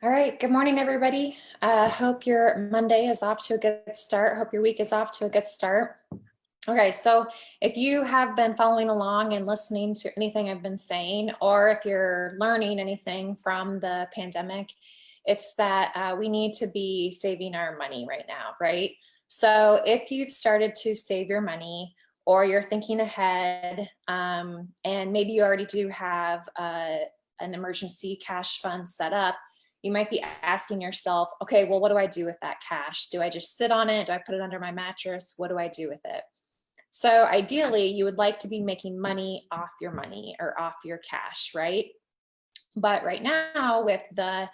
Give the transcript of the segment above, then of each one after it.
All right, good morning, everybody. Hope your Monday is off to a good start. Hope your week is off to a good start. Okay, so if you have been following along and listening to anything I've been saying, or if you're learning anything from the pandemic, it's that we need to be saving our money right now, right? So if you've started to save your money, or you're thinking ahead, and maybe you already do have an emergency cash fund set up, you might be asking yourself, okay, well, what do I do with that cash? Do I just sit on it? Do I put it under my mattress? What do I do with it? So ideally, you would like to be making money or off your cash, right? But right now, with the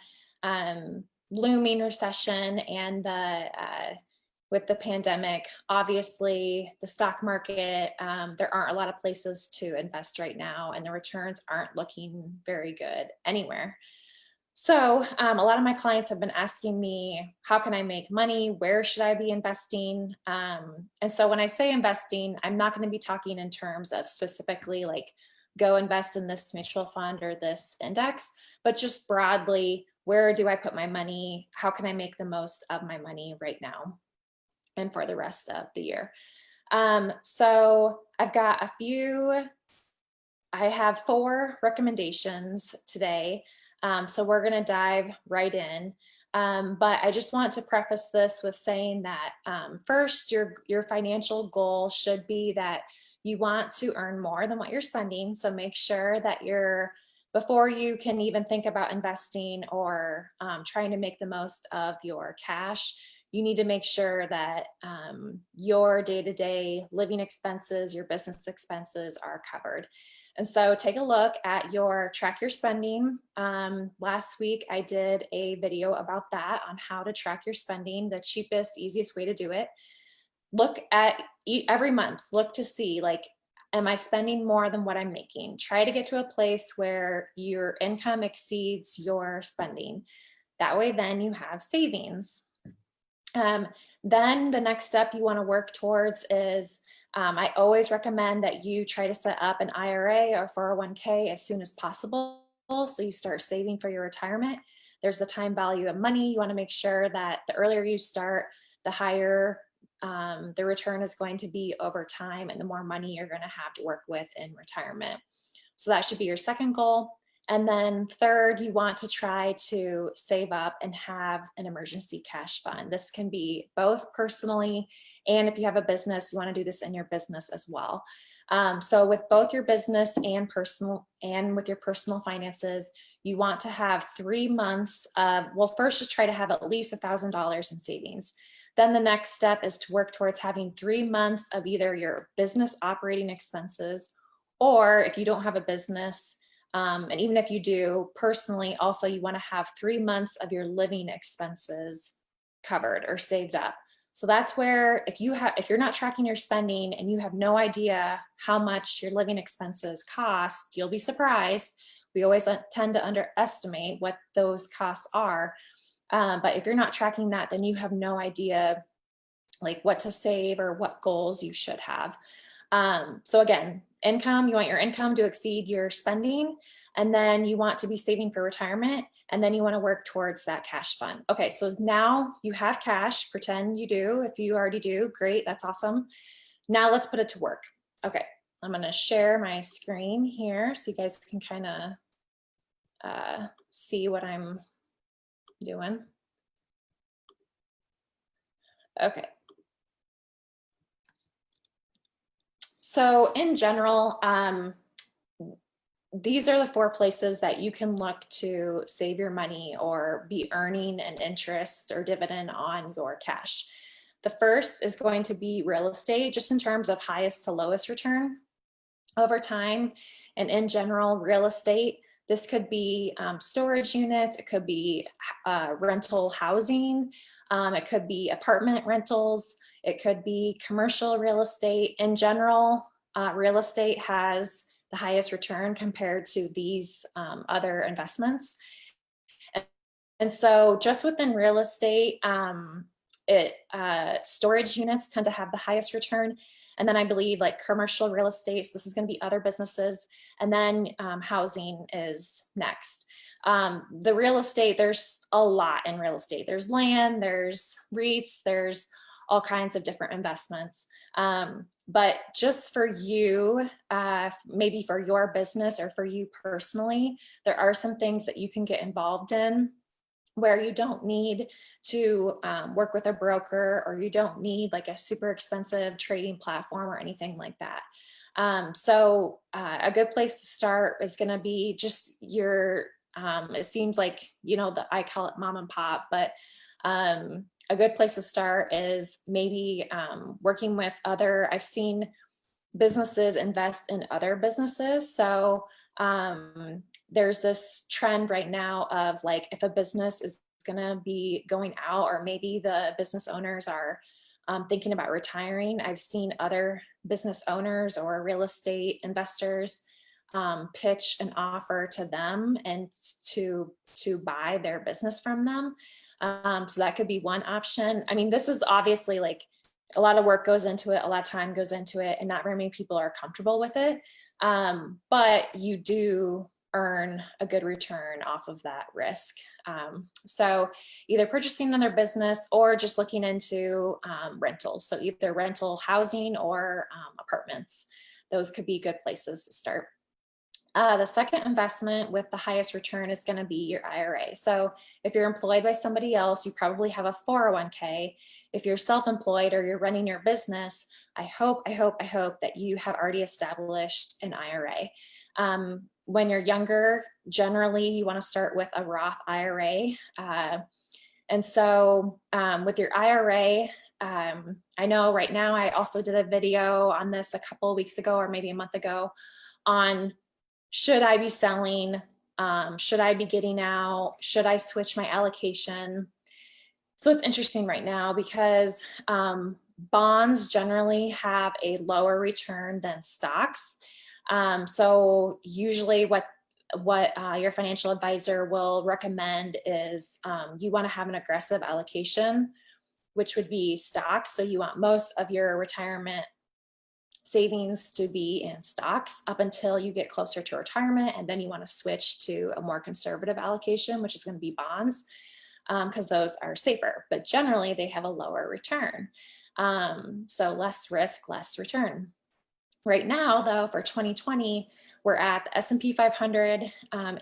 looming recession and with the pandemic, obviously the stock market, there aren't a lot of places to invest right now, and the returns aren't looking very good anywhere. So a lot of my clients have been asking me, how can I make money? Where should I be investing? And so when I say investing, I'm not going to be talking in terms of specifically like go invest in this mutual fund or this index, but just broadly, where do I put my money? How can I make the most of my money right now and for the rest of the year? So I've got I have 4 recommendations today. So we're going to dive right in. But I just want to preface this with saying that first, your financial goal should be that you want to earn more than what you're spending. So make sure that before you can even think about investing or trying to make the most of your cash, you need to make sure that your day-to-day living expenses, your business expenses are covered. And so take a look at track your spending. Last week, I did a video about that on how to track your spending, the cheapest, easiest way to do it. Look at every month, look to see, like, am I spending more than what I'm making? Try to get to a place where your income exceeds your spending. That way, then you have savings. Then the next step you want to work towards is I always recommend that you try to set up an IRA or 401k as soon as possible. So you start saving for your retirement. There's the time value of money. You want to make sure that the earlier you start, the higher the return is going to be over time and the more money you're going to have to work with in retirement. So that should be your second goal. And then third, you want to try to save up and have an emergency cash fund. This can be both personally, and if you have a business, you want to do this in your business as well. So with both your business and personal, and with your personal finances, you want to have 3 months of, well, first just try to have at least $1,000 in savings. Then the next step is to work towards having 3 months of either your business operating expenses, or if you don't have a business, and even if you do personally, also you want to have 3 months of your living expenses covered or saved up. So that's where if you're not tracking your spending and you have no idea how much your living expenses cost, you'll be surprised. We always tend to underestimate what those costs are. But if you're not tracking that, then you have no idea like what to save or what goals you should have. So again, income, you want your income to exceed your spending, and then you want to be saving for retirement, and then you want to work towards that cash fund. Okay, so now you have cash, pretend you do. If you already do, great, that's awesome. Now let's put it to work. Okay, I'm gonna share my screen here so you guys can kind of see what I'm doing. Okay. So in general, these are the 4 places that you can look to save your money or be earning an interest or dividend on your cash. The first is going to be real estate, just in terms of highest to lowest return over time. And in general, real estate, this could be storage units, it could be rental housing, it could be apartment rentals, it could be commercial real estate. In general, real estate has the highest return compared to these other investments. And so just within real estate, storage units tend to have the highest return. And then I believe like commercial real estate, so this is going to be other businesses. And then housing is next. The real estate, there's a lot in real estate. There's land, there's REITs, there's all kinds of different investments. But just for you, maybe for your business or for you personally, there are some things that you can get involved in where you don't need to work with a broker, or you don't need like a super expensive trading platform or anything like that. So a good place to start is going to be just your, it seems like, I call it mom and pop, but a good place to start is maybe working with I've seen businesses invest in other businesses. So there's this trend right now of like, if a business is going to be going out, or maybe the business owners are thinking about retiring, I've seen other business owners or real estate investors pitch an offer to them and to buy their business from them. So that could be one option. I mean, this is obviously like a lot of work goes into it, a lot of time goes into it, and not very many people are comfortable with it. But you do earn a good return off of that risk. So either purchasing another business or just looking into rentals. So either rental housing or apartments. Those could be good places to start. The second investment with the highest return is going to be your IRA. So if you're employed by somebody else, you probably have a 401k. If you're self-employed or you're running your business, I hope that you have already established an IRA. When you're younger, generally you want to start with a Roth IRA. And so with your IRA, I know right now I also did a video on this a couple of weeks ago, or maybe a month ago, on should I be selling? Should I be getting out? Should I switch my allocation? So it's interesting right now because bonds generally have a lower return than stocks. So usually what your financial advisor will recommend is you want to have an aggressive allocation, which would be stocks. So you want most of your retirement savings to be in stocks up until you get closer to retirement, and then you want to switch to a more conservative allocation, which is going to be bonds, because those are safer, but generally they have a lower return. So less risk, less return. Right now, though, for 2020, we're at the S&P 500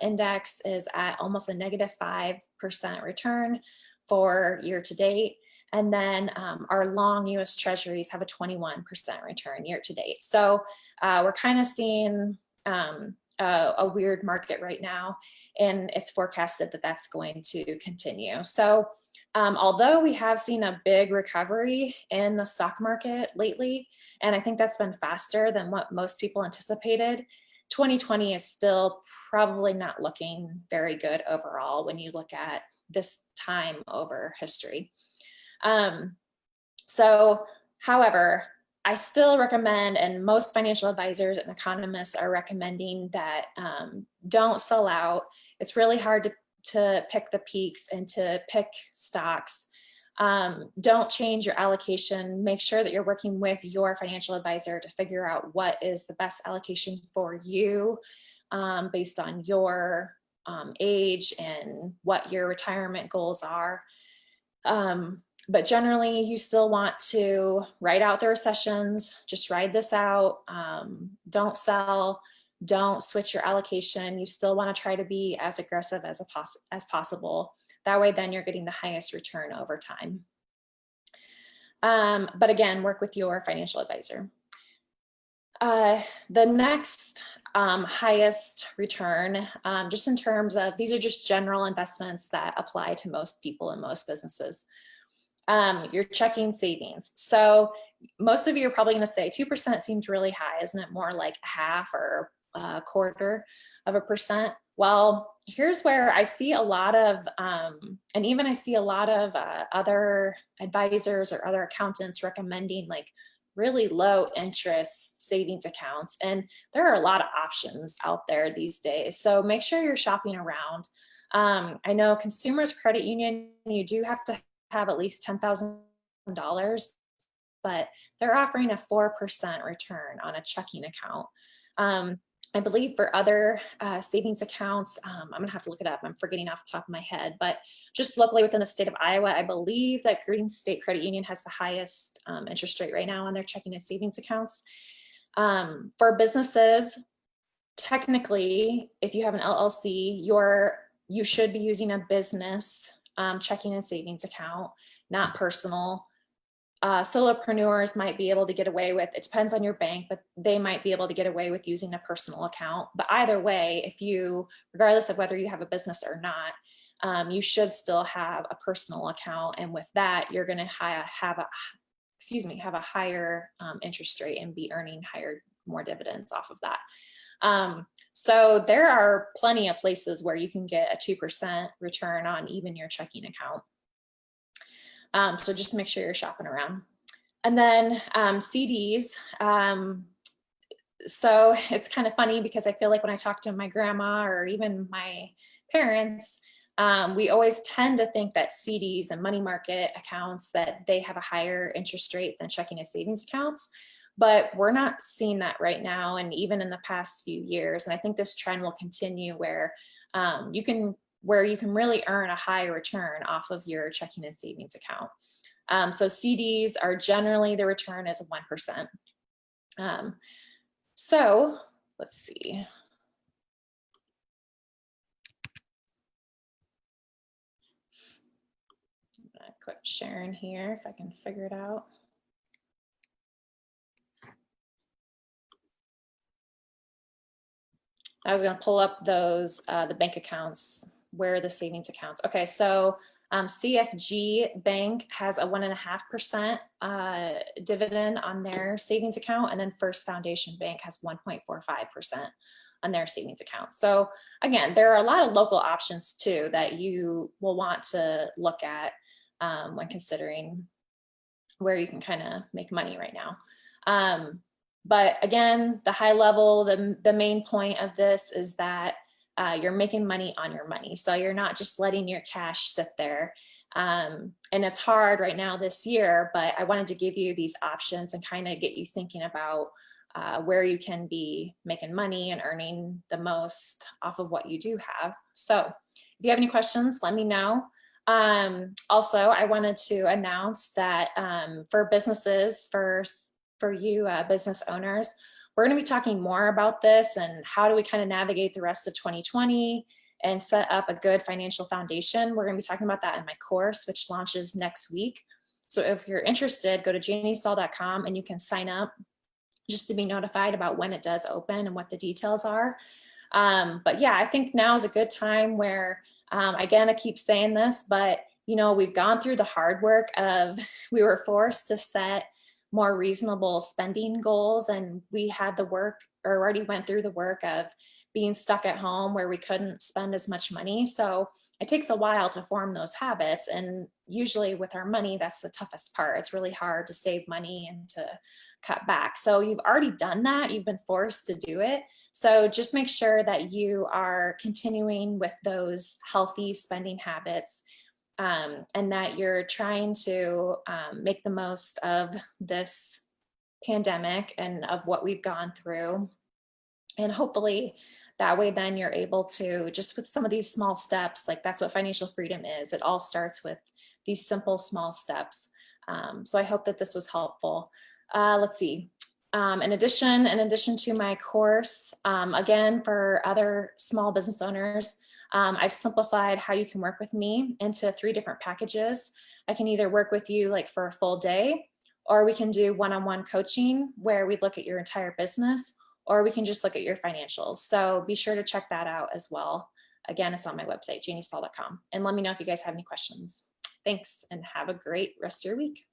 index is at almost a -5% return for year to date. And then our long US Treasuries have a 21% return year to date. So we're kind of seeing a weird market right now, and it's forecasted that that's going to continue. So although we have seen a big recovery in the stock market lately, and I think that's been faster than what most people anticipated, 2020 is still probably not looking very good overall when you look at this time over history. So, however, I still recommend, and most financial advisors and economists are recommending that don't sell out. It's really hard to pick the peaks and to pick stocks. Don't change your allocation. Make sure that you're working with your financial advisor to figure out what is the best allocation for you based on your age and what your retirement goals are. But generally, you still want to ride out the recessions, just ride this out. Don't sell, don't switch your allocation. You still want to try to be as aggressive as possible. That way, then you're getting the highest return over time. But again, work with your financial advisor. The next highest return, just in terms of, these are just general investments that apply to most people and most businesses. Your checking savings. So most of you are probably going to say 2% seems really high. Isn't it more like a half or a quarter of a percent? Well, here's where I see a lot of, and even I see a lot of other advisors or other accountants recommending like really low interest savings accounts. And there are a lot of options out there these days. So make sure you're shopping around. I know Consumers Credit Union, you do have to have at least $10,000, but they're offering a 4% return on a checking account. I believe for other savings accounts, I'm gonna have to look it up. I'm forgetting off the top of my head, but just locally within the state of Iowa, I believe that Green State Credit Union has the highest interest rate right now on their checking and savings accounts. For businesses, technically, if you have an LLC, you should be using a business checking and savings account, not personal. Solopreneurs might be able to get away with, it depends on your bank, but they might be able to get away with using a personal account. But either way, regardless of whether you have a business or not, you should still have a personal account. And with that, you're going to have a higher interest rate and be earning more dividends off of that. So there are plenty of places where you can get a 2% return on even your checking account. So just make sure you're shopping around. And then CDs. So it's kind of funny because I feel like when I talk to my grandma or even my parents, we always tend to think that CDs and money market accounts, that they have a higher interest rate than checking and savings accounts. But we're not seeing that right now, and even in the past few years. And I think this trend will continue where you can really earn a high return off of your checking and savings account. So CDs are generally, the return is 1%. So let's see. I'm gonna quit sharing here if I can figure it out. I was going to pull up those, the bank accounts, where are the savings accounts. Okay, so CFG Bank has a 1.5% dividend on their savings account, and then First Foundation Bank has 1.45% on their savings account. So again, there are a lot of local options too that you will want to look at when considering where you can kind of make money right now. But again, the high level, the main point of this is that you're making money on your money. So you're not just letting your cash sit there. And it's hard right now this year, but I wanted to give you these options and kind of get you thinking about where you can be making money and earning the most off of what you do have. So if you have any questions, let me know. Also, I wanted to announce that for businesses, for you business owners, we're going to be talking more about this and how do we kind of navigate the rest of 2020 and set up a good financial foundation. We're going to be talking about that in my course, which launches next week. So if you're interested, go to janiestahl.com and you can sign up just to be notified about when it does open and what the details are. But yeah, I think now is a good time where, again, I keep saying this, but we've gone through the hard work of, we were forced to set more reasonable spending goals, and we had the work, or already went through the work of being stuck at home where we couldn't spend as much money. So it takes a while to form those habits, and usually with our money, that's the toughest part. It's really hard to save money and to cut back. So you've already done that, you've been forced to do it. So just make sure that you are continuing with those healthy spending habits, and that you're trying to make the most of this pandemic and of what we've gone through. And hopefully that way, then you're able to, just with some of these small steps, like that's what financial freedom is. It all starts with these simple, small steps. So I hope that this was helpful. Let's see. In addition to my course, again, for other small business owners, I've simplified how you can work with me into 3 different packages. I can either work with you like for a full day, or we can do one-on-one coaching where we look at your entire business, or we can just look at your financials. So be sure to check that out as well. Again, it's on my website, janiestahl.com. And let me know if you guys have any questions. Thanks, and have a great rest of your week.